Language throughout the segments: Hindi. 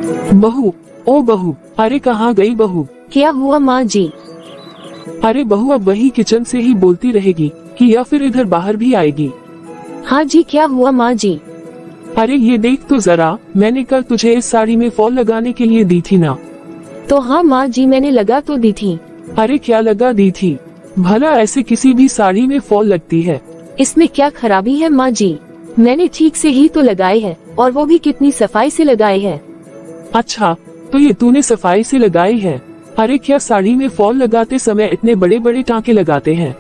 बहू, ओ बहू, अरे कहाँ गई बहू? क्या हुआ माँ जी? अरे बहू अब वही किचन से ही बोलती रहेगी कि या फिर इधर बाहर भी आएगी? हाँ जी, क्या हुआ माँ जी? अरे ये देख तो जरा, मैंने कल तुझे इस साड़ी में फॉल लगाने के लिए दी थी ना? तो हाँ माँ जी, मैंने लगा तो दी थी। अरे क्या लगा दी थी? भला ऐसे किसी भी साड़ी में फॉल लगती है? इसमें क्या खराबी है माँ जी? मैंने ठीक से ही तो लगाए है, और वो भी कितनी सफाई से लगाए है। अच्छा, तो ये तूने सफाई से लगाई है? अरे क्या साड़ी में फॉल लगाते समय इतने बड़े बड़े टाँके लगाते हैं?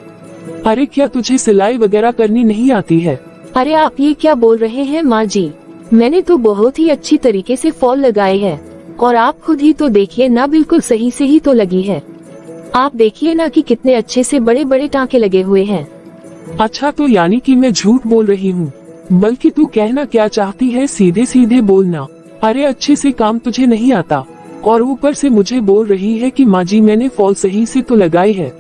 अरे क्या तुझे सिलाई वगैरह करनी नहीं आती है? अरे आप ये क्या बोल रहे हैं माँ जी? मैंने तो बहुत ही अच्छी तरीके से फॉल लगाए है, और आप खुद ही तो देखिए ना, बिल्कुल सही से ही तो लगी है। आप देखिए ना कि कितने अच्छे से बड़े बड़े टाँके लगे हुए हैं। अच्छा, तो यानी कि मैं झूठ बोल रही हूँ? बल्कि तू कहना क्या चाहती है, सीधे सीधे बोलना। अरे अच्छे से काम तुझे नहीं आता, और ऊपर से मुझे बोल रही है कि माँ जी मैंने फॉल सही से तो लगाई है।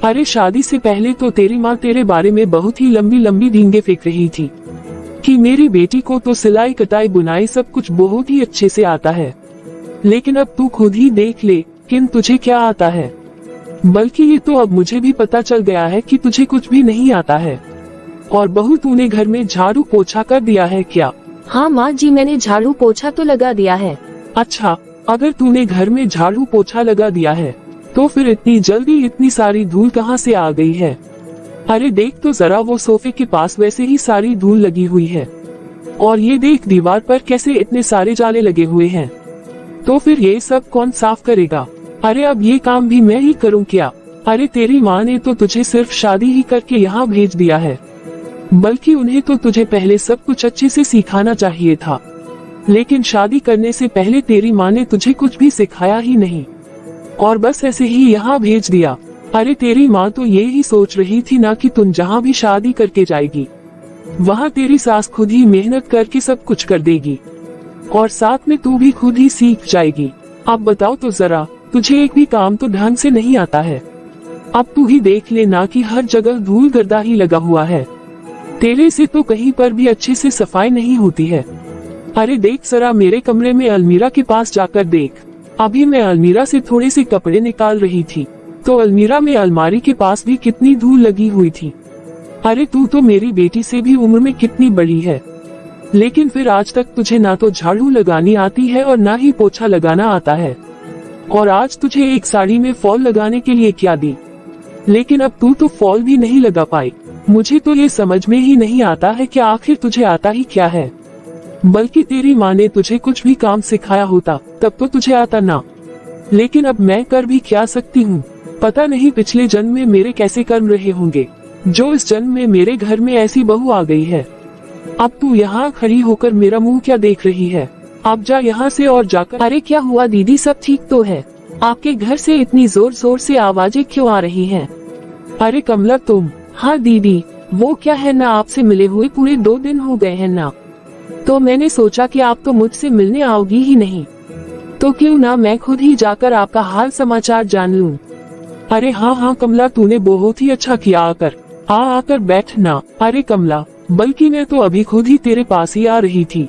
अरे शादी से पहले तो तेरी माँ तेरे बारे में बहुत ही लंबी लंबी डींगे फेंक रही थी कि मेरी बेटी को तो सिलाई कटाई बुनाई सब कुछ बहुत ही अच्छे से आता है, लेकिन अब तू खुद ही देख ले कि तुझे क्या आता है। बल्कि ये तो अब मुझे भी पता चल गया है कि तुझे कुछ भी नहीं आता है। और बहू, तूने घर में झाड़ू पोछा कर दिया है क्या? हाँ माँ जी, मैंने झाड़ू पोछा तो लगा दिया है। अच्छा, अगर तूने घर में झाड़ू पोछा लगा दिया है तो फिर इतनी जल्दी इतनी सारी धूल कहाँ से आ गई है? अरे देख तो जरा, वो सोफे के पास वैसे ही सारी धूल लगी हुई है, और ये देख दीवार पर कैसे इतने सारे जाले लगे हुए हैं। तो फिर ये सब कौन साफ करेगा? अरे अब ये काम भी मैं ही करूँ क्या? अरे तेरी माँ ने तो तुझे सिर्फ शादी ही करके यहाँ भेज दिया है, बल्कि उन्हें तो तुझे पहले सब कुछ अच्छे से सिखाना चाहिए था, लेकिन शादी करने से पहले तेरी माँ ने तुझे कुछ भी सिखाया ही नहीं, और बस ऐसे ही यहाँ भेज दिया। अरे तेरी माँ तो ये ही सोच रही थी ना कि तुम जहाँ भी शादी करके जाएगी वहाँ तेरी सास खुद ही मेहनत करके सब कुछ कर देगी, और साथ में तू भी खुद ही सीख जाएगी। अब बताओ तो जरा, तुझे एक भी काम तो ढंग से नहीं आता है। अब तू ही देख लेना कि हर जगह धूल गर्दा ही लगा हुआ है, तेरे से तो कहीं पर भी अच्छे से सफाई नहीं होती है। अरे देख जरा, मेरे कमरे में अलमीरा के पास जाकर देख। अभी मैं अलमीरा से थोड़े से कपड़े निकाल रही थी तो अलमीरा में अलमारी के पास भी कितनी धूल लगी हुई थी। अरे तू तो मेरी बेटी से भी उम्र में कितनी बड़ी है, लेकिन फिर आज तक तुझे ना तो झाड़ू लगानी आती है और ना ही पोछा लगाना आता है। और आज तुझे एक साड़ी में फॉल लगाने के लिए क्या दी, लेकिन अब तू तो फॉल भी नहीं लगा पाई। मुझे तो ये समझ में ही नहीं आता है कि आखिर तुझे आता ही क्या है। बल्कि तेरी माँ ने तुझे कुछ भी काम सिखाया होता तब तो तुझे आता ना, लेकिन अब मैं कर भी क्या सकती हूँ? पता नहीं पिछले जन्म में मेरे कैसे कर्म रहे होंगे, जो इस जन्म में मेरे घर में ऐसी बहू आ गई है। अब तू यहाँ खड़ी होकर मेरा मुंह क्या देख रही है? अब जा यहाँ से और जाकर। अरे क्या हुआ दीदी, सब ठीक तो है? आपके घर से इतनी जोर जोर से आवाजें क्यों आ रही हैं? अरे कमला तुम? हाँ दीदी, वो क्या है ना, आपसे मिले हुए पूरे 2 दिन हो गए हैं ना, तो मैंने सोचा कि आप तो मुझसे मिलने आओगी ही नहीं, तो क्यों ना मैं खुद ही जाकर आपका हाल समाचार जान लूं। अरे हाँ हाँ कमला, तूने बहुत ही अच्छा किया, आकर बैठ ना। अरे कमला, बल्कि मैं तो अभी खुद ही तेरे पास ही आ रही थी,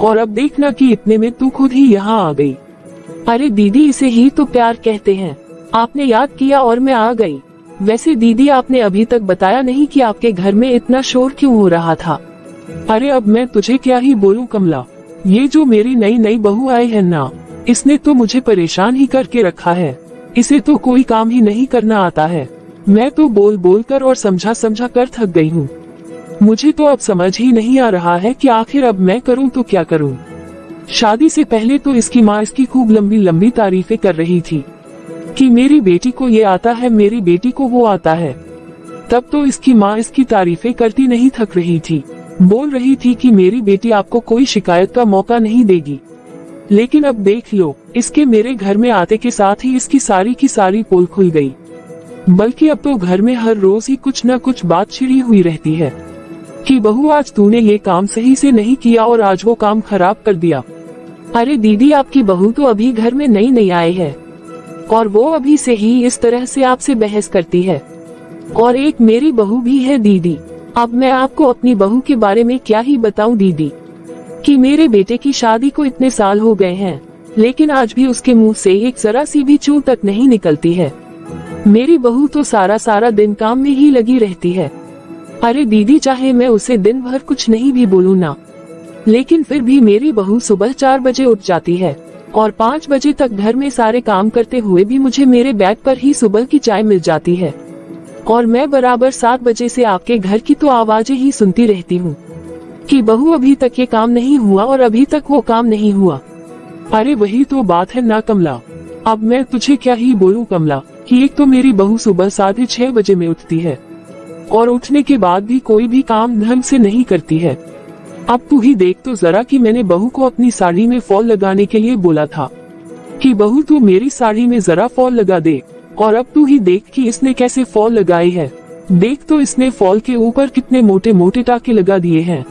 और अब देखना कि इतने में तू खुद ही यहाँ आ गई। अरे दीदी, इसे ही तो प्यार कहते हैं। आपने याद किया और मैं आ गई। वैसे दीदी, आपने अभी तक बताया नहीं कि आपके घर में इतना शोर क्यों हो रहा था। अरे अब मैं तुझे क्या ही बोलूं कमला, ये जो मेरी नई बहू आई है ना, इसने तो मुझे परेशान ही करके रखा है। इसे तो कोई काम ही नहीं करना आता है। मैं तो बोल बोल कर और समझा समझा कर थक गई हूँ। मुझे तो अब समझ ही नहीं आ रहा है कि आखिर अब मैं करूँ तो क्या करूँ। शादी से पहले तो इसकी माँ इसकी खूब लंबी लंबी तारीफें कर रही थी कि मेरी बेटी को ये आता है, मेरी बेटी को वो आता है। तब तो इसकी माँ इसकी तारीफें करती नहीं थक रही थी, बोल रही थी कि मेरी बेटी आपको कोई शिकायत का मौका नहीं देगी। लेकिन अब देख लो, इसके मेरे घर में आते के साथ ही इसकी सारी की सारी पोल खुल गई। बल्कि अब तो घर में हर रोज ही कुछ न कुछ बात छिड़ी हुई रहती है कि बहू आज तूने ये काम सही से नहीं किया और आज वो काम खराब कर दिया। अरे दीदी, आपकी बहू तो अभी घर में नई आई है, और वो अभी से ही इस तरह से आपसे बहस करती है। और एक मेरी बहू भी है दीदी। अब मैं आपको अपनी बहू के बारे में क्या ही बताऊं दीदी। कि मेरे बेटे की शादी को इतने साल हो गए हैं, लेकिन आज भी उसके मुंह से एक जरा सी भी चूं तक नहीं निकलती है। मेरी बहू तो सारा दिन काम में ही लगी रहती है। अरे दीदी, चाहे मैं उसे दिन भर कुछ नहीं भी बोलूं ना, लेकिन फिर भी मेरी बहू सुबह 4 बजे उठ जाती है और 5 बजे तक घर में सारे काम करते हुए भी मुझे मेरे बेड पर ही सुबह की चाय मिल जाती है। और मैं बराबर 7 बजे से आपके घर की तो आवाजें ही सुनती रहती हूँ कि बहू अभी तक ये काम नहीं हुआ और अभी तक वो काम नहीं हुआ। अरे वही तो बात है ना कमला, अब मैं तुझे क्या ही बोलूं कमला, कि एक तो मेरी बहू सुबह 6:30 बजे में उठती है और उठने के बाद भी कोई भी काम ढंग से नहीं करती है। अब तू ही देख तो जरा कि मैंने बहू को अपनी साड़ी में फॉल लगाने के लिए बोला था कि बहू तू मेरी साड़ी में जरा फॉल लगा दे, और अब तू ही देख कि इसने कैसे फॉल लगाई है। देख तो इसने फॉल के ऊपर कितने मोटे मोटे टाके लगा दिए हैं।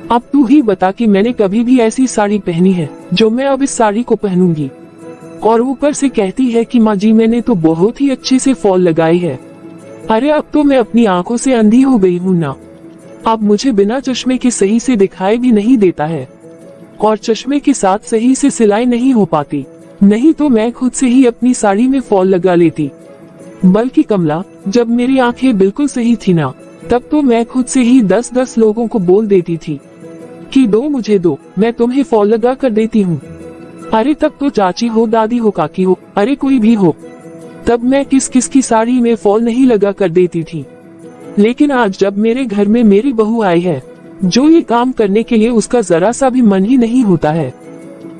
अब तू ही बता कि मैंने कभी भी ऐसी साड़ी पहनी है जो मैं अब इस साड़ी को पहनूंगी। और ऊपर से कहती है कि माँ जी मैंने तो बहुत ही अच्छे से फॉल लगाई है। अरे अब तो मैं अपनी आंखों से अंधी हो गई हूँ ना, अब मुझे बिना चश्मे के सही से दिखाई भी नहीं देता है और चश्मे के साथ सही से सिलाई नहीं हो पाती, नहीं तो मैं खुद से ही अपनी साड़ी में फॉल लगा लेती। बल्कि कमला, जब मेरी आंखें बिल्कुल सही थी ना, तब तो मैं खुद से ही 10-10 लोगों को बोल देती थी कि दो मुझे दो, मैं तुम्हें फॉल लगा कर देती हूँ। अरे तब तो चाची हो, दादी हो, काकी हो, अरे कोई भी हो, तब मैं किस किस की साड़ी में फॉल नहीं लगा कर देती थी। लेकिन आज जब मेरे घर में मेरी बहू आई है, जो ये काम करने के लिए उसका जरा सा भी मन ही नहीं होता है,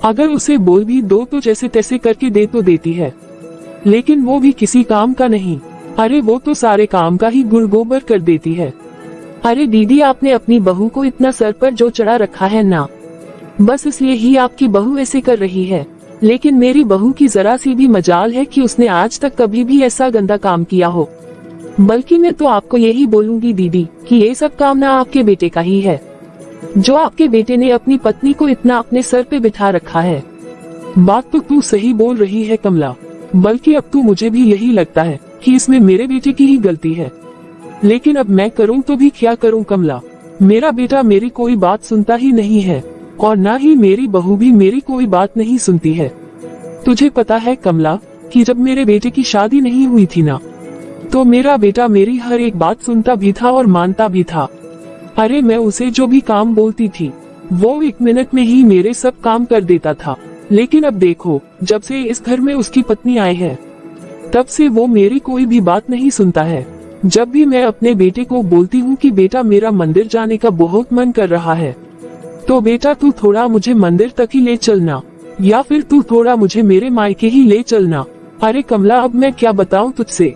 अगर उसे बोल भी दो तो जैसे तैसे करके दे तो देती है, लेकिन वो भी किसी काम का नहीं। अरे वो तो सारे काम का ही गुड़ गोबर कर देती है। अरे दीदी, आपने अपनी बहू को इतना सर पर जो चढ़ा रखा है ना, बस इसलिए ही आपकी बहू ऐसे कर रही है। लेकिन मेरी बहू की जरा सी भी मजाल है कि उसने आज तक कभी भी ऐसा गंदा काम किया हो। बल्कि मैं तो आपको यही बोलूंगी दीदी कि ये सब काम ना आपके बेटे का ही है, जो आपके बेटे ने अपनी पत्नी को इतना अपने सर पे बिठा रखा है। बात तो तू सही बोल रही है कमला, बल्कि अब तो मुझे भी यही लगता है कि इसमें मेरे बेटे की ही गलती है। लेकिन अब मैं करूं तो भी क्या करूं कमला, मेरा बेटा मेरी कोई बात सुनता ही नहीं है और ना ही मेरी बहू भी मेरी कोई बात नहीं सुनती है। तुझे पता है कमला कि जब मेरे बेटे की शादी नहीं हुई थी ना, तो मेरा बेटा मेरी हर एक बात सुनता भी था और मानता भी था। अरे मैं उसे जो भी काम बोलती थी वो 1 मिनट में ही मेरे सब काम कर देता था। लेकिन अब देखो, जब से इस घर में उसकी पत्नी आई है, तब से वो मेरी कोई भी बात नहीं सुनता है। जब भी मैं अपने बेटे को बोलती हूँ कि बेटा मेरा मंदिर जाने का बहुत मन कर रहा है, तो बेटा तू थोड़ा मुझे मंदिर तक ही ले चलना, या फिर तू थोड़ा मुझे मेरे मायके ही ले चलना। अरे कमला, अब मैं क्या बताऊँ तुझसे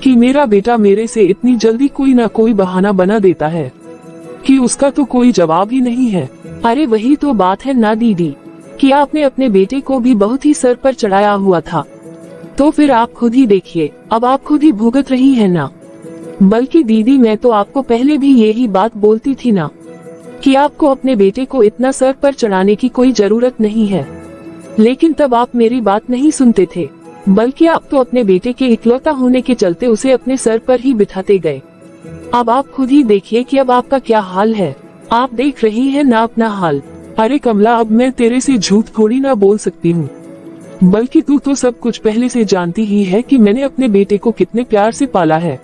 कि मेरा बेटा मेरे से इतनी जल्दी कोई ना कोई बहाना बना देता है कि उसका तो कोई जवाब ही नहीं है। अरे वही तो बात है ना दीदी, कि आपने अपने बेटे को भी बहुत ही सर पर चढ़ाया हुआ था, तो फिर आप खुद ही देखिए, अब आप खुद ही भुगत रही है ना। बल्कि दीदी, मैं तो आपको पहले भी यही बात बोलती थी ना कि आपको अपने बेटे को इतना सर पर चढ़ाने की कोई जरूरत नहीं है, लेकिन तब आप मेरी बात नहीं सुनते थे, बल्कि आप तो अपने बेटे के इकलौता होने के चलते उसे अपने सर पर ही बिठाते गए। अब आप खुद ही देखिए कि अब आपका क्या हाल है, आप देख रही हैं ना अपना हाल। अरे कमला, अब मैं तेरे से झूठ थोड़ी ना बोल सकती हूँ, बल्कि तू तो सब कुछ पहले से जानती ही है कि मैंने अपने बेटे को कितने प्यार से पाला है।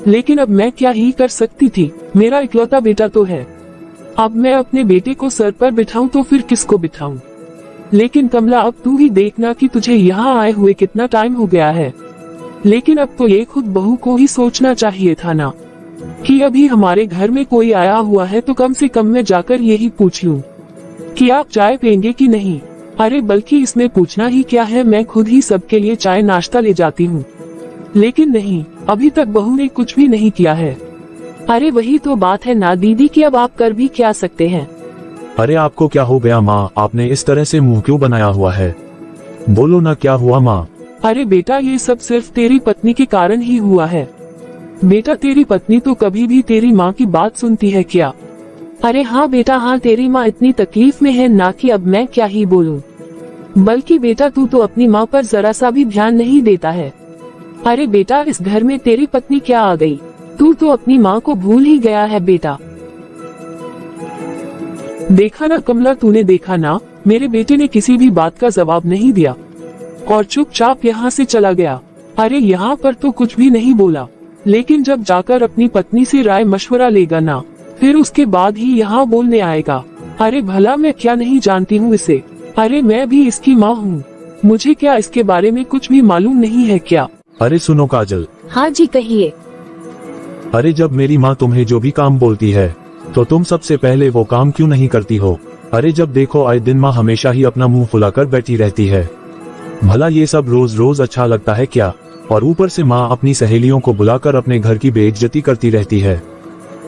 लेकिन अब मैं क्या ही कर सकती थी, मेरा इकलौता बेटा तो है। अब मैं अपने बेटे को सर पर बिठाऊं तो फिर किसको बिठाऊं। लेकिन कमला, अब तू ही देखना कि तुझे यहाँ आए हुए कितना टाइम हो गया है। लेकिन अब तो ये खुद बहू को ही सोचना चाहिए था ना कि अभी हमारे घर में कोई आया हुआ है, तो कम से कम मैं जाकर यही पूछ लूं कि आप चाय पियेंगे कि नहीं। अरे बल्कि इसमें पूछना ही क्या है, मैं खुद ही सबके लिए चाय नाश्ता ले जाती हूँ। लेकिन नहीं, अभी तक बहू ने कुछ भी नहीं किया है। अरे वही तो बात है ना दीदी कि अब आप कर भी क्या सकते हैं। अरे आपको क्या हो गया माँ, आपने इस तरह से मुंह क्यों बनाया हुआ है, बोलो ना क्या हुआ माँ। अरे बेटा, ये सब सिर्फ तेरी पत्नी के कारण ही हुआ है। बेटा, तेरी पत्नी तो कभी भी तेरी माँ की बात सुनती है क्या? अरे हाँ बेटा, हाँ, तेरी माँ इतनी तकलीफ में है ना कि अब मैं क्या ही बोलूं। बल्कि बेटा, तू तो अपनी माँ पर जरा सा भी ध्यान नहीं देता है। अरे बेटा, इस घर में तेरी पत्नी क्या आ गई, तू तो अपनी माँ को भूल ही गया है बेटा। देखा ना कमला, तूने देखा ना, मेरे बेटे ने किसी भी बात का जवाब नहीं दिया और चुपचाप यहाँ से चला गया। अरे यहाँ पर तो कुछ भी नहीं बोला, लेकिन जब जाकर अपनी पत्नी से राय मशवरा लेगा ना, फिर उसके बाद ही यहाँ बोलने आएगा। अरे भला मैं क्या नहीं जानती हूँ इसे? अरे मैं भी इसकी माँ हूँ, मुझे क्या इसके बारे में कुछ भी मालूम नहीं है क्या? अरे सुनो काजल, हाँ जी कहिए। अरे जब मेरी माँ तुम्हें जो भी काम बोलती है तो तुम सबसे पहले वो काम क्यों नहीं करती हो? अरे जब देखो आए दिन माँ हमेशा ही अपना मुंह फुलाकर बैठी रहती है। भला ये सब रोज रोज अच्छा लगता है क्या? और ऊपर से माँ अपनी सहेलियों को बुलाकर अपने घर की बेइज्जती करती रहती है।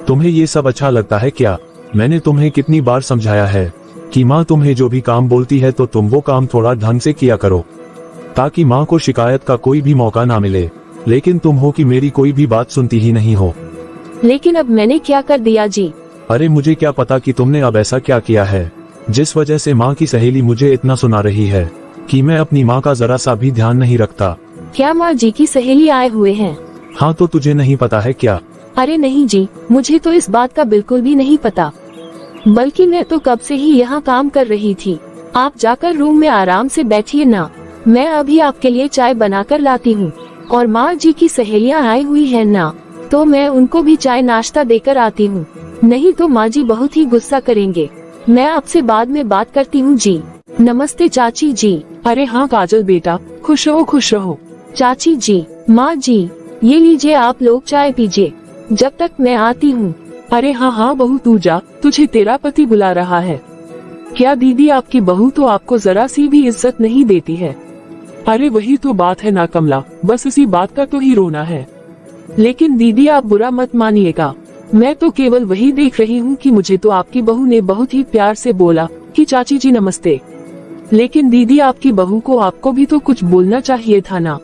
तुम्हें ये सब अच्छा लगता है क्या? मैंने तुम्हें कितनी बार समझाया है कि माँ तुम्हें जो भी काम बोलती है तो तुम वो काम थोड़ा ढंग से किया करो, ताकि माँ को शिकायत का कोई भी मौका ना मिले। लेकिन तुम हो कि मेरी कोई भी बात सुनती ही नहीं हो। लेकिन अब मैंने क्या कर दिया जी? अरे मुझे क्या पता कि तुमने अब ऐसा क्या किया है जिस वजह से माँ की सहेली मुझे इतना सुना रही है कि मैं अपनी माँ का जरा सा भी ध्यान नहीं रखता। क्या माँ जी की सहेली आए हुए हैं? हाँ तो तुझे नहीं पता है क्या? अरे नहीं जी, मुझे तो इस बात का बिल्कुल भी नहीं पता, बल्कि मैं तो कब से ही यहाँ काम कर रही थी। आप जाकर रूम में आराम से बैठिए ना, मैं अभी आपके लिए चाय बनाकर लाती हूँ। और माँ जी की सहेलियाँ आई हुई है ना, तो मैं उनको भी चाय नाश्ता देकर आती हूँ, नहीं तो माँ जी बहुत ही गुस्सा करेंगे। मैं आपसे बाद में बात करती हूँ जी। नमस्ते चाची जी। अरे हाँ काजल बेटा, खुश रहो खुश रहो। चाची जी, माँ जी, ये लीजिए आप लोग चाय पीजिए जब तक मैं आती हूँ। अरे हाँ हाँ बहू तू जा, तुझे तेरा पति बुला रहा है। क्या दीदी आपकी बहू तो आपको जरा सी भी इज्जत नहीं देती है? अरे वही तो बात है ना कमला, बस इसी बात का तो ही रोना है। लेकिन दीदी आप बुरा मत मानिएगा, मैं तो केवल वही देख रही हूँ कि मुझे तो आपकी बहू ने बहुत ही प्यार से बोला कि चाची जी नमस्ते। लेकिन दीदी आपकी बहू को आपको भी तो कुछ बोलना चाहिए था ना,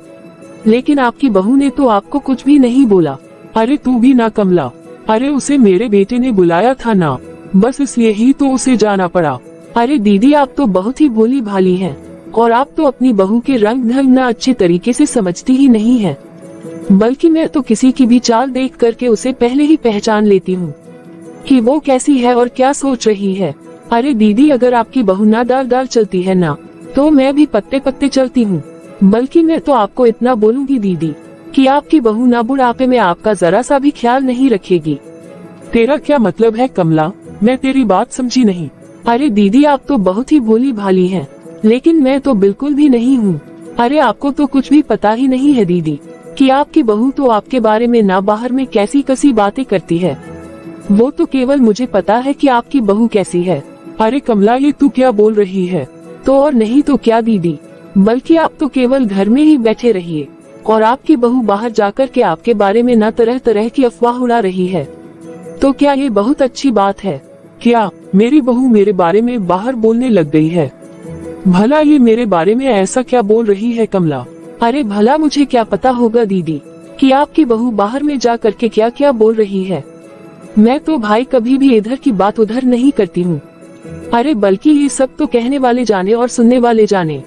लेकिन आपकी बहू ने तो आपको कुछ भी नहीं बोला। अरे तू भी ना कमला, अरे उसे मेरे बेटे ने बुलाया था ना, बस इसलिए ही तो उसे जाना पड़ा। अरे दीदी आप तो बहुत ही भोली भाली हैं, और आप तो अपनी बहू के रंग ढंग ना अच्छे तरीके से समझती ही नहीं है, बल्कि मैं तो किसी की भी चाल देख करके उसे पहले ही पहचान लेती हूँ कि वो कैसी है और क्या सोच रही है। अरे दीदी अगर आपकी बहू ना दाल दाल चलती है ना, तो मैं भी पत्ते पत्ते चलती हूँ। बल्कि मैं तो आपको इतना बोलूंगी दीदी कि आपकी बहू ना बुढ़ापे में आपका जरा सा भी ख्याल नहीं रखेगी। तेरा क्या मतलब है कमला? मैं तेरी बात समझी नहीं। अरे दीदी आप तो बहुत ही भोली भाली हैं, लेकिन मैं तो बिल्कुल भी नहीं हूँ। अरे आपको तो कुछ भी पता ही नहीं है दीदी कि आपकी बहू तो आपके बारे में ना बाहर में कैसी कैसी बातें करती है। वो तो केवल मुझे पता है कि आपकी बहू कैसी है। अरे कमला ये तू क्या बोल रही है? तो और नहीं तो क्या दीदी, बल्कि आप तो केवल घर में ही बैठे रहिए और आपकी बहू बाहर जाकर के आपके बारे में ना तरह तरह की अफवाह उड़ा रही है। तो क्या ये बहुत अच्छी बात है क्या? मेरी बहू मेरे बारे में बाहर बोलने लग गई है? भला ये मेरे बारे में ऐसा क्या बोल रही है कमला? अरे भला मुझे क्या पता होगा दीदी कि आपकी बहू बाहर में जा करके क्या क्या बोल रही है। मैं तो भाई कभी भी इधर की बात उधर नहीं करती हूँ। अरे बल्कि ये सब तो कहने वाले जाने और सुनने वाले जाने।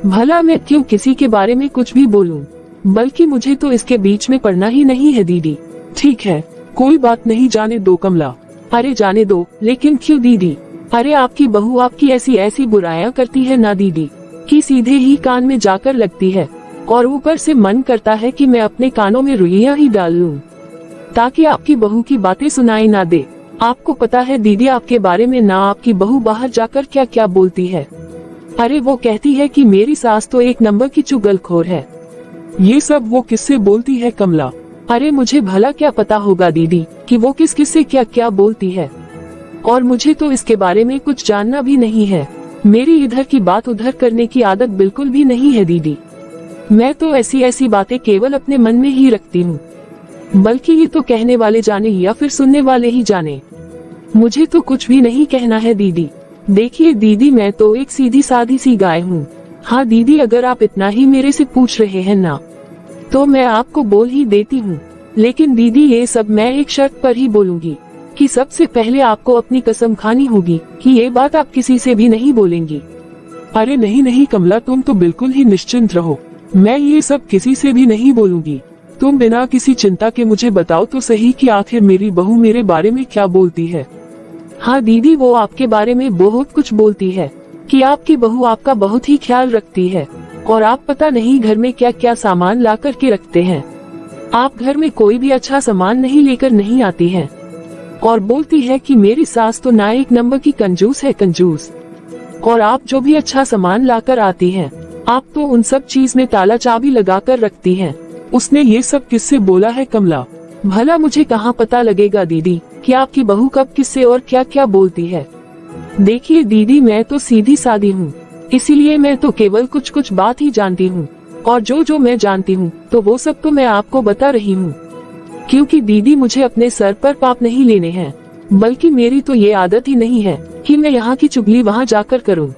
भला मैं क्यों किसी के बारे में कुछ भी बोलूं? बल्कि मुझे तो इसके बीच में पड़ना ही नहीं है दीदी। ठीक है कोई बात नहीं, जाने दो कमला। अरे जाने दो, लेकिन क्यों दीदी? अरे आपकी बहू आपकी ऐसी ऐसी बुराइयां करती है ना दीदी कि सीधे ही कान में जाकर लगती है, और ऊपर से मन करता है कि मैं अपने कानों में रुइयां ही डाल लूं ताकि आपकी बहू की बातें सुनाई ना दे। आपको पता है दीदी आपके बारे में ना आपकी बहू बाहर जाकर क्या क्या बोलती है। अरे वो कहती है कि मेरी सास तो एक नंबर की चुगलखोर है। ये सब वो किससे बोलती है कमला? अरे मुझे भला क्या पता होगा दीदी कि वो किस किस से क्या क्या बोलती है, और मुझे तो इसके बारे में कुछ जानना भी नहीं है। मेरी इधर की बात उधर करने की आदत बिल्कुल भी नहीं है दीदी। मैं तो ऐसी ऐसी बातें केवल अपने मन में ही रखती हूँ, बल्कि ये तो कहने वाले जाने या फिर सुनने वाले ही जाने। मुझे तो कुछ भी नहीं कहना है दीदी। देखिए दीदी मैं तो एक सीधी सादी सी गाय हूँ। हाँ दीदी अगर आप इतना ही मेरे से पूछ रहे हैं ना, तो मैं आपको बोल ही देती हूँ। लेकिन दीदी ये सब मैं एक शर्त पर ही बोलूंगी कि सबसे पहले आपको अपनी कसम खानी होगी कि ये बात आप किसी से भी नहीं बोलेंगी। अरे नहीं नहीं कमला, तुम तो बिल्कुल ही निश्चिंत रहो, मैं ये सब किसी से भी नहीं बोलूंगी। तुम बिना किसी चिंता के मुझे बताओ तो सही कि आखिर मेरी बहू मेरे बारे में क्या बोलती है। हाँ दीदी, वो आपके बारे में बहुत कुछ बोलती है कि आपकी बहू आपका बहुत ही ख्याल रखती है और आप पता नहीं घर में क्या क्या सामान ला कर के रखते हैं। आप घर में कोई भी अच्छा सामान नहीं लेकर नहीं आती हैं और बोलती है कि मेरी सास तो ना एक नंबर की कंजूस है, कंजूस। और आप जो भी अच्छा सामान लाकर आती हैं, आप तो उन सब चीज में ताला चाबी लगा कर रखती हैं। उसने ये सब किससे बोला है कमला? भला मुझे कहाँ पता लगेगा दीदी कि आपकी बहू कब किससे और क्या क्या बोलती है। देखिए दीदी, मैं तो सीधी सादी हूँ, इसीलिए मैं तो केवल कुछ कुछ बात ही जानती हूँ और जो जो मैं जानती हूँ तो वो सब तो मैं आपको बता रही हूँ। क्योंकि दीदी, मुझे अपने सर पर पाप नहीं लेने हैं, बल्कि मेरी तो ये आदत ही नहीं है कि मैं यहाँ की चुगली वहाँ जाकर करूँ।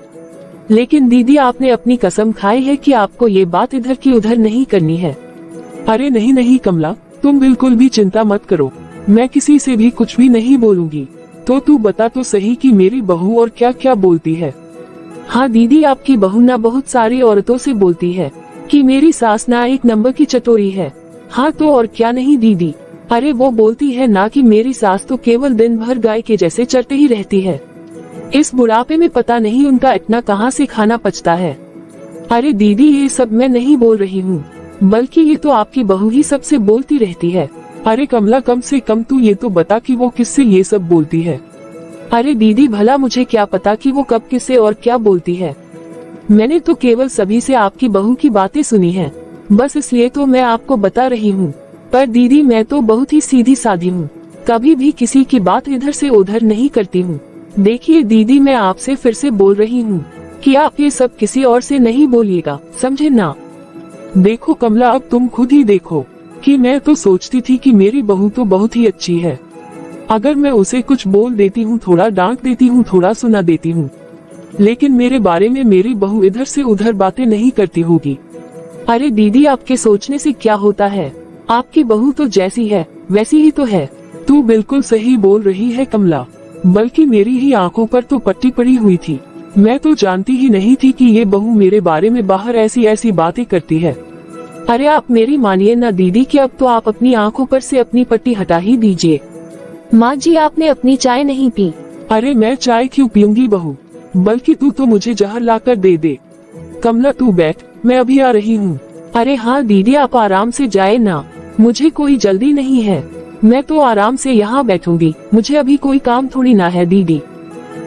लेकिन दीदी, आपने अपनी कसम खाई है कि आपको ये बात इधर की उधर नहीं करनी है। अरे नहीं नहीं कमला, तुम बिल्कुल भी चिंता मत करो, मैं किसी से भी कुछ भी नहीं बोलूंगी। तो तू बता तो सही कि मेरी बहू और क्या क्या बोलती है। हाँ दीदी, आपकी बहू ना बहुत सारी औरतों से बोलती है कि मेरी सास ना एक नंबर की चटोरी है। हाँ तो और क्या नहीं दीदी, अरे वो बोलती है ना कि मेरी सास तो केवल दिन भर गाय के जैसे चरते ही रहती है। इस बुढ़ापे में पता नहीं उनका इतना कहाँ से खाना पचता है। अरे दीदी, ये सब मैं नहीं बोल रही हूँ, बल्कि ये तो आपकी बहू ही सबसे बोलती रहती है। अरे कमला, कम से कम तू ये तो बता कि वो किससे ये सब बोलती है। अरे दीदी, भला मुझे क्या पता कि वो कब किससे और क्या बोलती है। मैंने तो केवल सभी से आपकी बहू की बातें सुनी हैं, बस इसलिए तो मैं आपको बता रही हूँ। पर दीदी, मैं तो बहुत ही सीधी सादी हूँ, कभी भी किसी की बात इधर से उधर नहीं करती हूँ। देखिए दीदी, मैं आपसे फिर से बोल रही हूँ कि आप ये सब किसी और से नहीं बोलिएगा, समझे ना। देखो कमला, अब तुम खुद ही देखो कि मैं तो सोचती थी कि मेरी बहू तो बहुत ही अच्छी है। अगर मैं उसे कुछ बोल देती हूँ, थोड़ा डांट देती हूँ, थोड़ा सुना देती हूँ, लेकिन मेरे बारे में मेरी बहू इधर से उधर बातें नहीं करती होगी। अरे दीदी, आपके सोचने से क्या होता है, आपकी बहू तो जैसी है वैसी ही तो है। तू बिल्कुल सही बोल रही है कमला, बल्कि मेरी ही आंखों पर तो पट्टी पड़ी हुई थी। मैं तो जानती ही नहीं थी कि ये बहू मेरे बारे में बाहर ऐसी ऐसी बातें करती है। अरे आप मेरी मानिए ना दीदी कि अब तो आप अपनी आंखों पर से अपनी पट्टी हटा ही दीजिए। माँ जी, आपने अपनी चाय नहीं पी। अरे मैं चाय क्यों पीऊंगी बहू, बल्कि तू तो मुझे जहर लाकर दे दे। कमला तू बैठ, मैं अभी आ रही हूँ। अरे हाँ दीदी, आप आराम से जाए ना, मुझे कोई जल्दी नहीं है, मैं तो आराम से यहाँ बैठूंगी, मुझे अभी कोई काम थोड़ी ना है दीदी।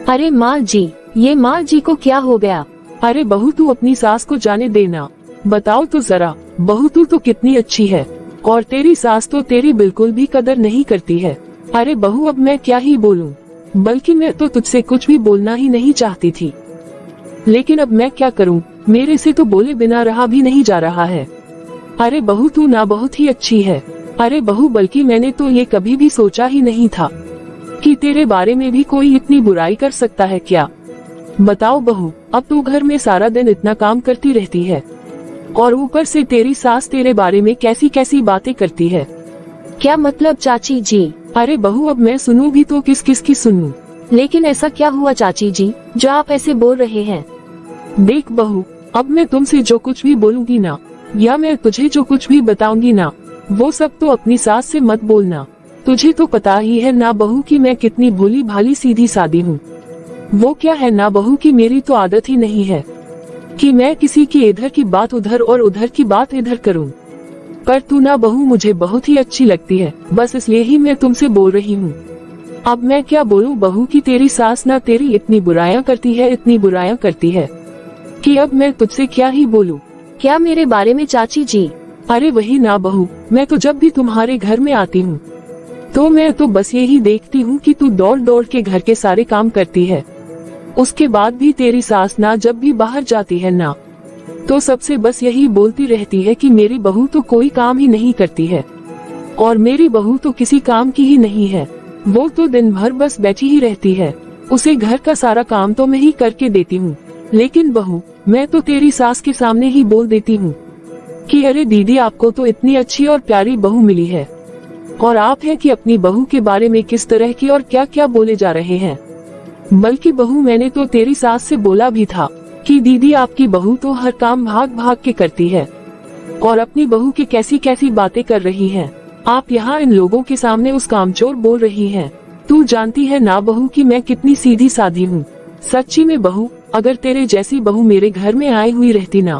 अरे माँ जी, ये माँ जी को क्या हो गया? अरे बहू, तू अपनी सास को जाने देना। बताओ तो जरा बहू, तू तो कितनी अच्छी है और तेरी सास तो तेरी बिल्कुल भी कदर नहीं करती है। अरे बहू, अब मैं क्या ही बोलूं, बल्कि मैं तो तुझसे कुछ भी बोलना ही नहीं चाहती थी, लेकिन अब मैं क्या करूं, मेरे से तो बोले बिना रहा भी नहीं जा रहा है। अरे बहू, तू ना बहुत ही अच्छी है। अरे बहू, बल्कि मैंने तो ये कभी भी सोचा ही नहीं था कि तेरे बारे में भी कोई इतनी बुराई कर सकता है क्या। बताओ बहू, अब तू घर में सारा दिन इतना काम करती रहती है और ऊपर से तेरी सास तेरे बारे में कैसी कैसी बातें करती है। क्या मतलब चाची जी? अरे बहू, अब मैं सुनूं भी तो किस किस की सुनूं। लेकिन ऐसा क्या हुआ चाची जी जो आप ऐसे बोल रहे हैं? देख बहू, अब मैं तुमसे जो कुछ भी बोलूंगी ना, या मैं तुझे जो कुछ भी बताऊंगी ना, वो सब तो अपनी सास से मत बोलना। तुझे तो पता ही है ना बहू कि मैं कितनी भोली भाली सीधी सादी हूँ। वो क्या है ना बहू कि मेरी तो आदत ही नहीं है कि मैं किसी की इधर की बात उधर और उधर की बात इधर करूँ। पर तू ना बहू मुझे बहुत ही अच्छी लगती है, बस इसलिए ही मैं तुमसे बोल रही हूँ। अब मैं क्या बोलूँ बहू कि तेरी सास ना तेरी इतनी बुराइयां करती है, इतनी बुराइयां करती है कि अब मैं तुझसे क्या ही बोलूँ। क्या मेरे बारे में चाची जी? अरे वही ना बहू, मैं तो जब भी तुम्हारे घर में आती हूँ तो मैं तो बस यही देखती हूँ कि तू दौड़ दौड़ के घर के सारे काम करती है। उसके बाद भी तेरी सास ना जब भी बाहर जाती है ना, तो सबसे बस यही बोलती रहती है कि मेरी बहू तो कोई काम ही नहीं करती है और मेरी बहू तो किसी काम की ही नहीं है, वो तो दिन भर बस बैठी ही रहती है, उसे घर का सारा काम तो मैं ही करके देती हूँ। लेकिन बहू, मैं तो तेरी सास के सामने ही बोल देती हूँ कि अरे दीदी, आपको तो इतनी अच्छी और प्यारी बहू मिली है और आप है कि अपनी बहू के बारे में किस तरह की और क्या क्या बोले जा रहे हैं। बल्कि बहू, मैंने तो तेरी सास से बोला भी था कि दीदी, आपकी बहू तो हर काम भाग भाग के करती है और अपनी बहू की कैसी कैसी बातें कर रही है। आप यहाँ इन लोगों के सामने उस कामचोर बोल रही हैं। तू जानती है ना बहू कि मैं कितनी सीधी सादी हूँ। सच्ची में बहू, अगर तेरे जैसी बहू मेरे घर में आई हुई रहती ना,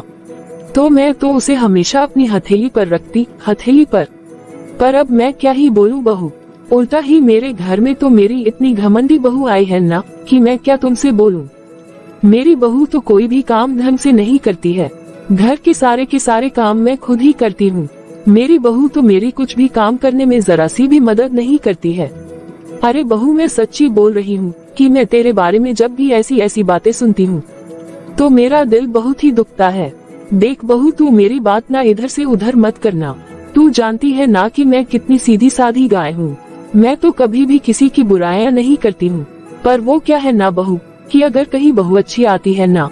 तो मैं तो उसे हमेशा अपनी हथेली पर रखती, हथेली पर अब मैं क्या ही बोलूं बहू। उल्टा ही मेरे घर में तो मेरी इतनी घमंडी बहू आई है ना कि मैं क्या तुमसे बोलूं। मेरी बहू तो कोई भी काम ढंग से नहीं करती है। घर के सारे काम मैं खुद ही करती हूँ। मेरी बहू तो मेरी कुछ भी काम करने में जरा सी भी मदद नहीं करती है। अरे बहू, मैं सच्ची बोल रही हूँ कि मैं तेरे बारे में जब भी ऐसी बातें सुनती हूँ तो मेरा दिल बहुत ही दुखता है। देख बहू, तू मेरी बात ना इधर से उधर मत करना। तू जानती है ना कि मैं कितनी सीधी सादी गाय हूँ। मैं तो कभी भी किसी की बुराइयां नहीं करती हूँ। पर वो क्या है ना बहू कि अगर कहीं बहू अच्छी आती है ना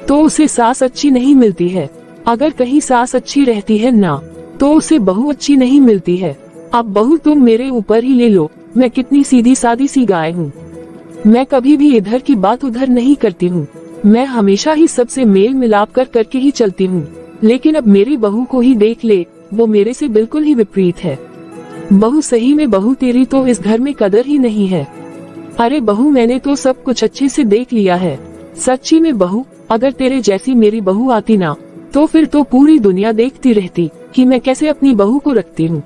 तो उसे सास अच्छी नहीं मिलती है। अगर कहीं सास अच्छी रहती है ना तो उसे बहू अच्छी नहीं मिलती है। अब बहू तुम मेरे ऊपर ही ले लो, मैं कितनी सीधी सादी सी गाय हूँ। मैं कभी भी इधर की बात उधर नहीं करती हूँ। मैं हमेशा ही सबसे मेल मिलाप करके ही चलती हूँ। लेकिन अब मेरी बहू को ही देख ले, वो मेरे से बिल्कुल ही विपरीत है। बहू, सही में बहू, तेरी तो इस घर में कदर ही नहीं है। अरे बहू, मैंने तो सब कुछ अच्छे से देख लिया है। सच्ची में बहू, अगर तेरे जैसी मेरी बहू आती ना तो फिर तो पूरी दुनिया देखती रहती कि मैं कैसे अपनी बहू को रखती हूँ।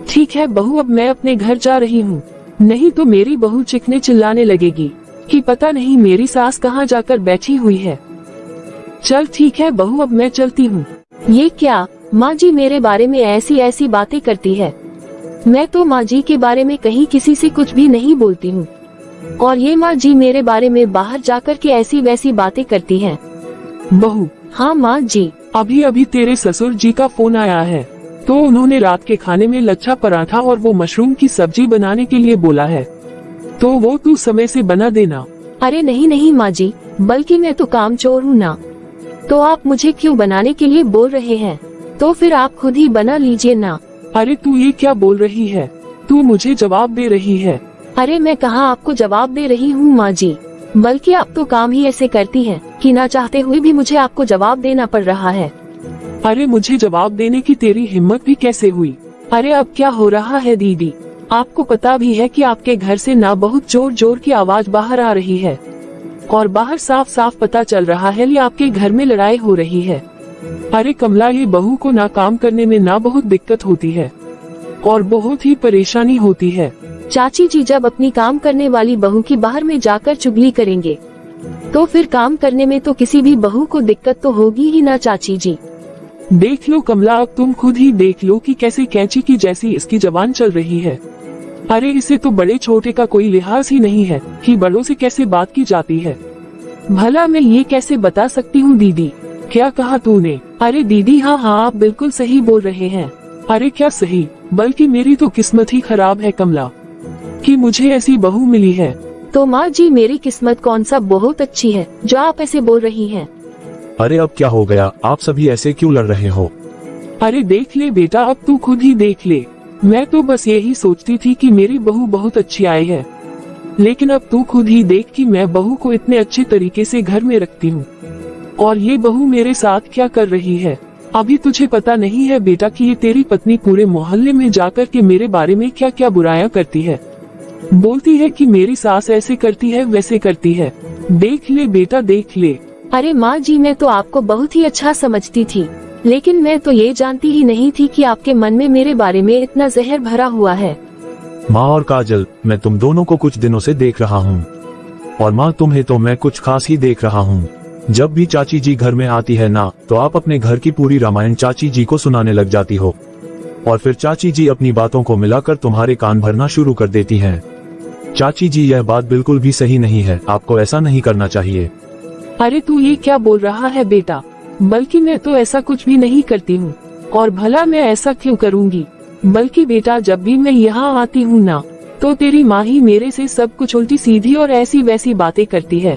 ठीक है बहू, अब मैं अपने घर जा रही हूँ, नहीं तो मेरी बहू चिखने चिल्लाने लगेगी कि पता नहीं मेरी सास कहाँ जाकर बैठी हुई है। चल ठीक है बहू, अब मैं चलती हूँ। ये क्या माँ जी मेरे बारे में ऐसी बातें करती है। मैं तो माँ जी के बारे में कहीं किसी से कुछ भी नहीं बोलती हूँ, और ये माँ जी मेरे बारे में बाहर जाकर के ऐसी वैसी बातें करती हैं। बहू, हाँ माँ जी। अभी तेरे ससुर जी का फोन आया है, तो उन्होंने रात के खाने में लच्छा पराठा और वो मशरूम की सब्जी बनाने के लिए बोला है, तो वो तू समय से बना देना। अरे नहीं माँ जी, बल्कि मैं तो कामचोर हूँ ना, तो आप मुझे क्यों बनाने के लिए बोल रहे हैं? तो फिर आप खुद ही बना लीजिए ना। अरे तू ये क्या बोल रही है? तू मुझे जवाब दे रही है। अरे मैं कहाँ आपको जवाब दे रही हूँ माँ जी, बल्कि आप तो काम ही ऐसे करती हैं कि ना चाहते हुए भी मुझे आपको जवाब देना पड़ रहा है। अरे मुझे जवाब देने की तेरी हिम्मत भी कैसे हुई? अरे अब क्या हो रहा है दीदी? आपको पता भी है कि आपके घर से ना बहुत जोर की आवाज बाहर आ रही है, और बाहर साफ पता चल रहा है कि आपके घर में लड़ाई हो रही है। अरे कमला, ये बहू को ना काम करने में ना बहुत दिक्कत होती है और बहुत ही परेशानी होती है। चाची जी जब अपनी काम करने वाली बहू की बाहर में जाकर चुगली करेंगे तो फिर काम करने में तो किसी भी बहू को दिक्कत तो होगी ही ना चाची जी। देख लो कमला, अब तुम खुद ही देख लो कि कैसे कैंची की जैसी इसकी जबान चल रही है। अरे इसे तो बड़े छोटे का कोई लिहाज ही नहीं है कि बड़ों से कैसे बात की जाती है। भला मैं ये कैसे बता सकती हूँ दीदी? क्या कहा तूने? अरे दीदी, हाँ आप बिल्कुल सही बोल रहे हैं। अरे क्या सही, बल्कि मेरी तो किस्मत ही खराब है कमला कि मुझे ऐसी बहू मिली है। तो माँ जी मेरी किस्मत कौन सा बहुत अच्छी है जो आप ऐसे बोल रही हैं? अरे अब क्या हो गया? आप सभी ऐसे क्यों लड़ रहे हो? अरे देख ले बेटा, अब तू खुद ही देख ले। मैं तो बस यही सोचती थी कि मेरी बहू बहुत अच्छी आई है, लेकिन अब तू खुद ही देख कि मैं बहू को इतने अच्छे तरीके से घर में रखती हूँ और ये बहू मेरे साथ क्या कर रही है। अभी तुझे पता नहीं है बेटा कि ये तेरी पत्नी पूरे मोहल्ले में जाकर के मेरे बारे में क्या क्या बुराइयां करती है। बोलती है कि मेरी सास ऐसे करती है वैसे करती है। देख ले बेटा, देख ले। अरे माँ जी, मैं तो आपको बहुत ही अच्छा समझती थी, लेकिन मैं तो ये जानती ही नहीं थी कि आपके मन में मेरे बारे में इतना जहर भरा हुआ है। माँ और काजल, मैं तुम दोनों को कुछ दिनों से देख रहा हूँ, और माँ तुम्हें तो मैं कुछ खास ही देख रहा हूँ। जब भी चाची जी घर में आती है ना तो आप अपने घर की पूरी रामायण चाची जी को सुनाने लग जाती हो, और फिर चाची जी अपनी बातों को मिलाकर तुम्हारे कान भरना शुरू कर देती हैं। चाची जी, यह बात बिल्कुल भी सही नहीं है, आपको ऐसा नहीं करना चाहिए। अरे तू ये क्या बोल रहा है बेटा? बल्कि मैं तो ऐसा कुछ भी नहीं करती हूँ, और भला मैं ऐसा क्यों करूँगी? बल्कि बेटा, जब भी मैं यहाँ आती हूँ ना तो तेरी माँ ही मेरे से सब कुछ उल्टी सीधी और ऐसी वैसी बातें करती है।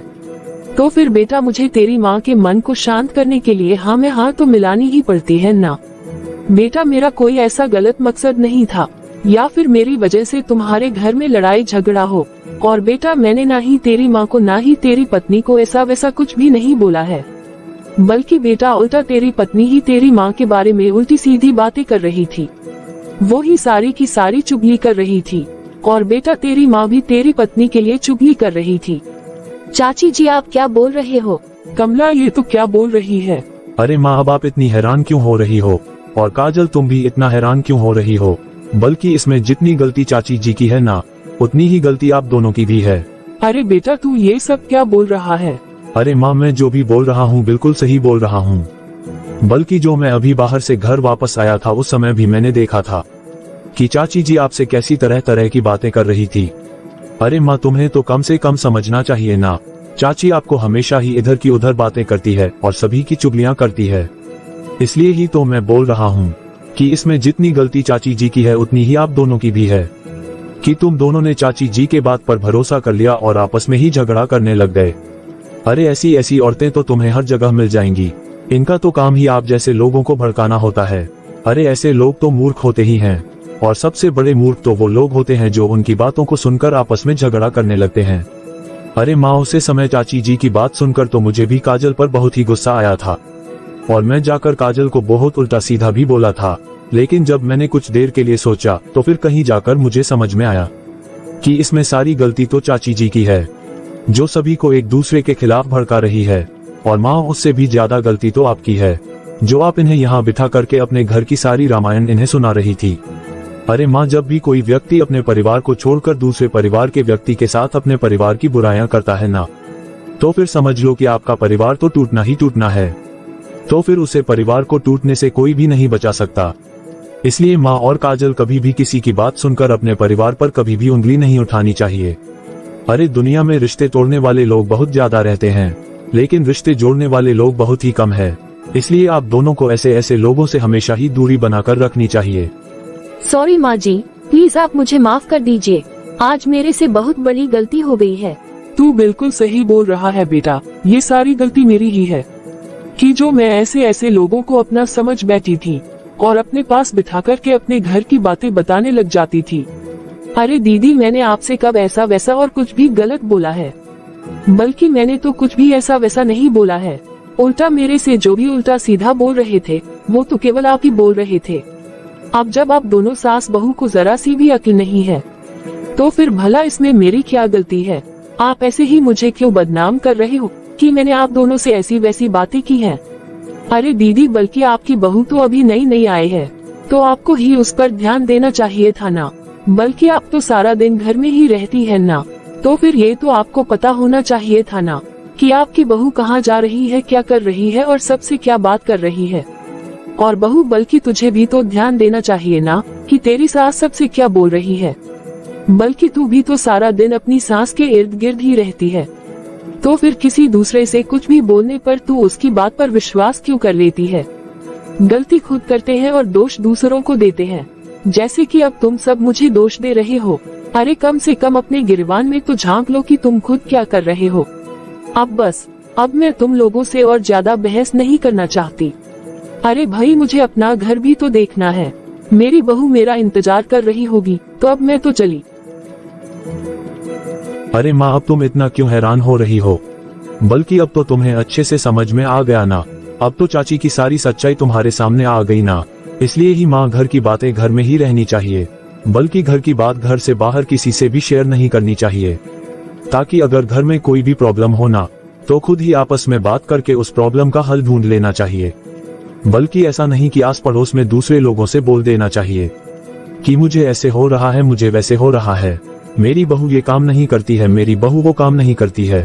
तो फिर बेटा, मुझे तेरी माँ के मन को शांत करने के लिए हाँ में हाँ तो मिलानी ही पड़ती है ना। बेटा, मेरा कोई ऐसा गलत मकसद नहीं था, या फिर मेरी वजह से तुम्हारे घर में लड़ाई झगड़ा हो। और बेटा, मैंने ना ही तेरी माँ को ना ही तेरी पत्नी को ऐसा वैसा कुछ भी नहीं बोला है, बल्कि बेटा उल्टा तेरी पत्नी ही तेरी माँ के बारे में उल्टी सीधी बातें कर रही थी। वो ही सारी की सारी चुगली कर रही थी, और बेटा तेरी माँ भी तेरी पत्नी के लिए चुगली कर रही थी। चाची जी आप क्या बोल रहे हो? कमला ये तो क्या बोल रही है? अरे माँ अब आप इतनी हैरान क्यों हो रही हो? और काजल तुम भी इतना हैरान क्यों हो रही हो? बल्कि इसमें जितनी गलती चाची जी की है ना, उतनी ही गलती आप दोनों की भी है। अरे बेटा तू ये सब क्या बोल रहा है? अरे माँ मैं जो भी बोल रहा हूँ बिल्कुल सही बोल रहा हूँ। बल्कि जो मैं अभी बाहर से घर वापस आया था उस समय भी मैंने देखा था कि चाची जी आपसे कैसी तरह तरह की बातें कर रही थी। अरे माँ तुम्हें तो कम से कम समझना चाहिए ना, चाची आपको हमेशा ही इधर की उधर बातें करती है और सभी की चुगलियाँ करती है। इसलिए ही तो मैं बोल रहा हूँ कि इसमें जितनी गलती चाची जी की है उतनी ही आप दोनों की भी है, कि तुम दोनों ने चाची जी के बात पर भरोसा कर लिया और आपस में ही झगड़ा करने लग गए। अरे ऐसी ऐसी औरतें तो तुम्हें हर जगह मिल जाएंगी, इनका तो काम ही आप जैसे लोगों को भड़काना होता है। अरे ऐसे लोग तो मूर्ख होते ही हैं, और सबसे बड़े मूर्ख तो वो लोग होते हैं जो उनकी बातों को सुनकर आपस में झगड़ा करने लगते हैं। अरे माँ उसे समय चाची जी की बात सुनकर तो मुझे भी काजल पर बहुत ही गुस्सा आया था, और मैं जाकर काजल को बहुत उल्टा सीधा भी बोला था। लेकिन जब मैंने कुछ देर के लिए सोचा तो फिर कहीं जाकर मुझे समझ में आया कि इसमें सारी गलती तो चाची जी की है, जो सभी को एक दूसरे के खिलाफ भड़का रही है। और माँ उससे भी ज्यादा गलती तो आपकी है, जो आप इन्हें यहाँ बिठा करके अपने घर की सारी रामायण इन्हें सुना रही थी। अरे माँ जब भी कोई व्यक्ति अपने परिवार को छोड़कर दूसरे परिवार के व्यक्ति के साथ अपने परिवार की बुराइयां करता है ना, तो फिर समझ लो कि आपका परिवार तो टूटना ही टूटना है। तो फिर उसे परिवार को टूटने से कोई भी नहीं बचा सकता। इसलिए माँ और काजल कभी भी किसी की बात सुनकर अपने परिवार पर कभी भी उंगली नहीं उठानी चाहिए। अरे दुनिया में रिश्ते तोड़ने वाले लोग बहुत ज्यादा रहते हैं, लेकिन रिश्ते जोड़ने वाले लोग बहुत ही कम है। इसलिए आप दोनों को ऐसे ऐसे लोगों से हमेशा ही दूरी बनाकर रखनी चाहिए। सॉरी माँ जी, प्लीज आप मुझे माफ कर दीजिए, आज मेरे से बहुत बड़ी गलती हो गई है। तू बिल्कुल सही बोल रहा है बेटा, ये सारी गलती मेरी ही है कि जो मैं ऐसे ऐसे लोगों को अपना समझ बैठी थी और अपने पास बिठा कर के अपने घर की बातें बताने लग जाती थी। अरे दीदी मैंने आपसे कब ऐसा वैसा और कुछ भी गलत बोला है? बल्कि मैंने तो कुछ भी ऐसा वैसा नहीं बोला है। उल्टा मेरे से जो भी उल्टा सीधा बोल रहे थे वो तो केवल आप ही बोल रहे थे। अब जब आप दोनों सास बहू को जरा सी भी अक्ल नहीं है तो फिर भला इसमें मेरी क्या गलती है? आप ऐसे ही मुझे क्यों बदनाम कर रहे हो कि मैंने आप दोनों से ऐसी वैसी बातें की हैं? अरे दीदी बल्कि आपकी बहू तो अभी नई नई आई है, तो आपको ही उस पर ध्यान देना चाहिए था ना। बल्कि आप तो सारा दिन घर में ही रहती है ना, तो फिर ये तो आपको पता होना चाहिए था ना कि आपकी बहू कहाँ जा रही है, क्या कर रही है और सबसे क्या बात कर रही है। और बहू बल्कि तुझे भी तो ध्यान देना चाहिए ना कि तेरी सास सबसे क्या बोल रही है। बल्कि तू भी तो सारा दिन अपनी सास के इर्द गिर्द ही रहती है, तो फिर किसी दूसरे से कुछ भी बोलने पर तू उसकी बात पर विश्वास क्यों कर लेती है? गलती खुद करते हैं और दोष दूसरों को देते हैं, जैसे कि अब तुम सब मुझे दोष दे रहे हो। अरे कम से कम अपने गिरबान में तो झांक लो कि तुम खुद क्या कर रहे हो। अब बस, अब मैं तुम लोगों से और ज्यादा बहस नहीं करना चाहती। अरे भाई मुझे अपना घर भी तो देखना है, मेरी बहू मेरा इंतजार कर रही होगी, तो अब मैं तो चली। अरे माँ अब तुम इतना क्यों हैरान हो रही हो? बल्कि अब तो तुम्हें अच्छे से समझ में आ गया ना, अब तो चाची की सारी सच्चाई तुम्हारे सामने आ गई ना। इसलिए ही माँ घर की बातें घर में ही रहनी चाहिए, बल्कि घर की बात घर से बाहर किसी से भी शेयर नहीं करनी चाहिए, ताकि अगर घर में कोई भी प्रॉब्लम हो ना तो खुद ही आपस में बात करके उस प्रॉब्लम का हल ढूंढ लेना चाहिए। बल्कि ऐसा नहीं कि आस पड़ोस में दूसरे लोगों से बोल देना चाहिए कि मुझे ऐसे हो रहा है, मुझे वैसे हो रहा है, मेरी बहू ये काम नहीं करती है, मेरी बहू वो काम नहीं करती है,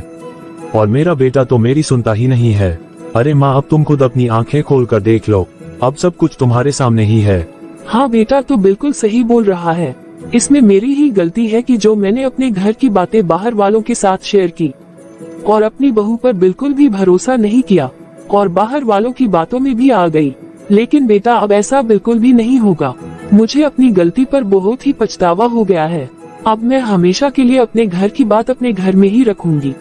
और मेरा बेटा तो मेरी सुनता ही नहीं है। अरे माँ अब तुम खुद अपनी आंखें खोल कर देख लो, अब सब कुछ तुम्हारे सामने ही है। हाँ बेटा तो बिल्कुल सही बोल रहा है, इसमें मेरी ही गलती है कि जो मैंने अपने घर की बातें बाहर वालों के साथ शेयर की और अपनी बहू पर बिल्कुल भी भरोसा नहीं किया और बाहर वालों की बातों में भी आ गई। लेकिन बेटा अब ऐसा बिल्कुल भी नहीं होगा, मुझे अपनी गलती पर बहुत ही पछतावा हो गया है। अब मैं हमेशा के लिए अपने घर की बात अपने घर में ही रखूंगी,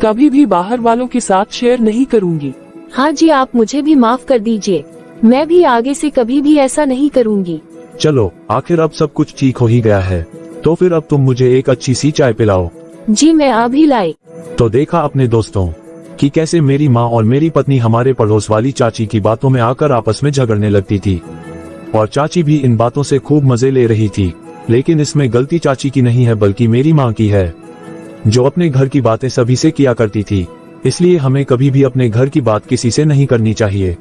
कभी भी बाहर वालों के साथ शेयर नहीं करूंगी। हाँ जी आप मुझे भी माफ कर दीजिए, मैं भी आगे से कभी भी ऐसा नहीं करूंगी। चलो आखिर अब सब कुछ ठीक हो ही गया है, तो फिर अब तुम मुझे एक अच्छी सी चाय पिलाओ। जी मैं अभी लाई। तो देखा अपने दोस्तों कि कैसे मेरी माँ और मेरी पत्नी हमारे पड़ोस वाली चाची की बातों में आकर आपस में झगड़ने लगती थी, और चाची भी इन बातों से खूब मजे ले रही थी। लेकिन इसमें गलती चाची की नहीं है बल्कि मेरी माँ की है, जो अपने घर की बातें सभी से किया करती थी। इसलिए हमें कभी भी अपने घर की बात किसी से नहीं करनी चाहिए,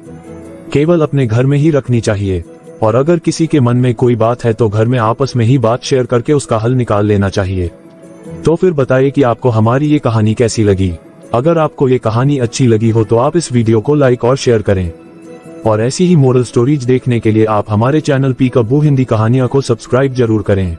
केवल अपने घर में ही रखनी चाहिए। और अगर किसी के मन में कोई बात है तो घर में आपस में ही बात शेयर करके उसका हल निकाल लेना चाहिए। तो फिर बताइए कि आपको हमारी ये कहानी कैसी लगी। अगर आपको ये कहानी अच्छी लगी हो तो आप इस वीडियो को लाइक और शेयर करें। और ऐसी ही मोरल स्टोरीज देखने के लिए आप हमारे चैनल पीकअबू हिंदी कहानियां को सब्सक्राइब जरूर करें।